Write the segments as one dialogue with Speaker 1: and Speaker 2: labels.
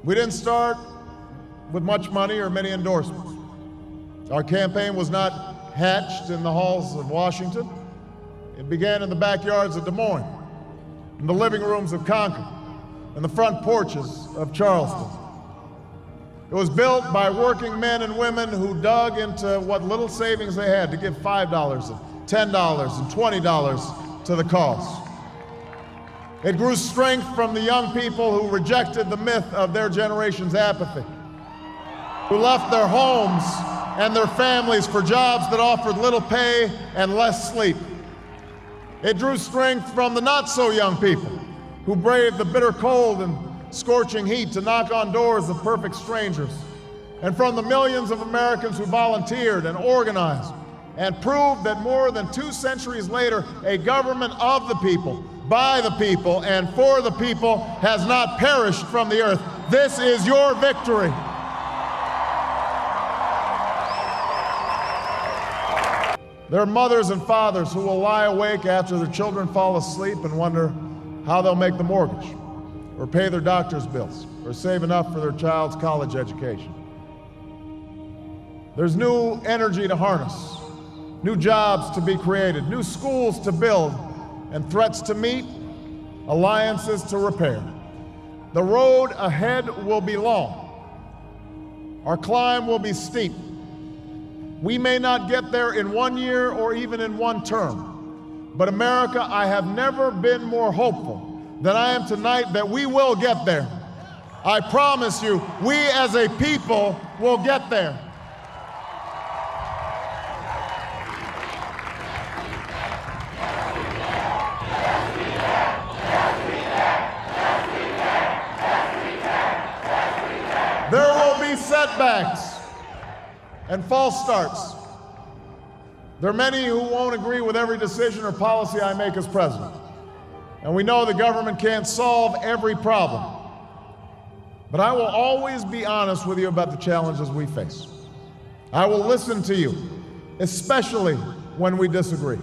Speaker 1: We didn't start with much money or many endorsements. Our campaign was not hatched in the halls of Washington. It began in the backyards of Des Moines, in the living rooms of Concord, and the front porches of Charleston. It was built by working men and women who dug into what little savings they had to give $5 and $10 and $20 to the cause. It grew strength from the young people who rejected the myth of their generation's apathy, who left their homes and their families for jobs that offered little pay and less sleep. It drew strength from the not-so-young people who braved the bitter cold and scorching heat to knock on doors of perfect strangers, and from the millions of Americans who volunteered and organized and proved that more than 2 centuries later, a government of the people, by the people, and for the people has not perished from the earth. This is your victory. There are mothers and fathers who will lie awake after their children fall asleep and wonder how they'll make the mortgage, or pay their doctor's bills, or save enough for their child's college education. There's new energy to harness, new jobs to be created, new schools to build, and threats to meet, alliances to repair. The road ahead will be long. Our climb will be steep. We may not get there in 1 year or even in 1 term. But America, I have never been more hopeful than I am tonight that we will get there. I promise you, we as a people will get there. There will be setbacks and false starts. There are many who won't agree with every decision or policy I make as president. And we know the government can't solve every problem. But I will always be honest with you about the challenges we face. I will listen to you, especially when we disagree.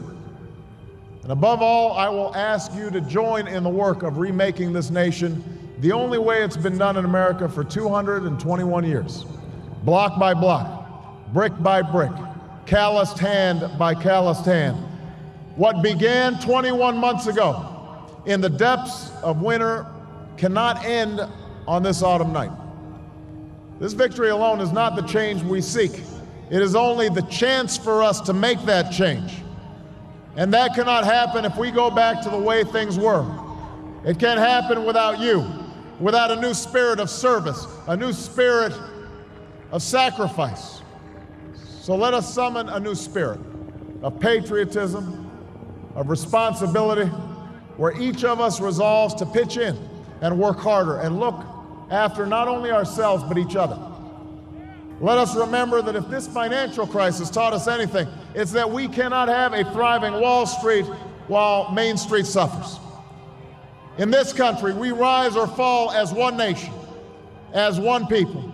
Speaker 1: And above all, I will ask you to join in the work of remaking this nation the only way it's been done in America for 221 years. Block by block, brick by brick, calloused hand by calloused hand. What began 21 months ago in the depths of winter cannot end on this autumn night. This victory alone is not the change we seek. It is only the chance for us to make that change. And that cannot happen if we go back to the way things were. It can't happen without you, without a new spirit of service, a new spirit of sacrifice. So let us summon a new spirit of patriotism, of responsibility, where each of us resolves to pitch in and work harder and look after not only ourselves but each other. Let us remember that if this financial crisis taught us anything, it's that we cannot have a thriving Wall Street while Main Street suffers. In this country, we rise or fall as one nation, as one people.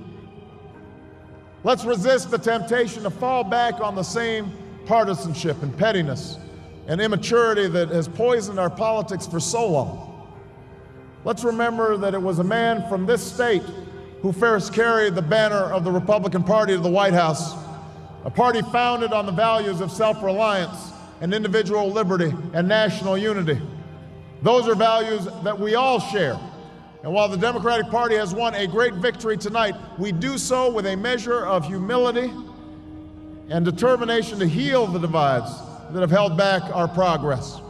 Speaker 1: Let's resist the temptation to fall back on the same partisanship and pettiness and immaturity that has poisoned our politics for so long. Let's remember that it was a man from this state who first carried the banner of the Republican Party to the White House, a party founded on the values of self-reliance and individual liberty and national unity. Those are values that we all share. And while the Democratic Party has won a great victory tonight, we do so with a measure of humility and determination to heal the divides that have held back our progress.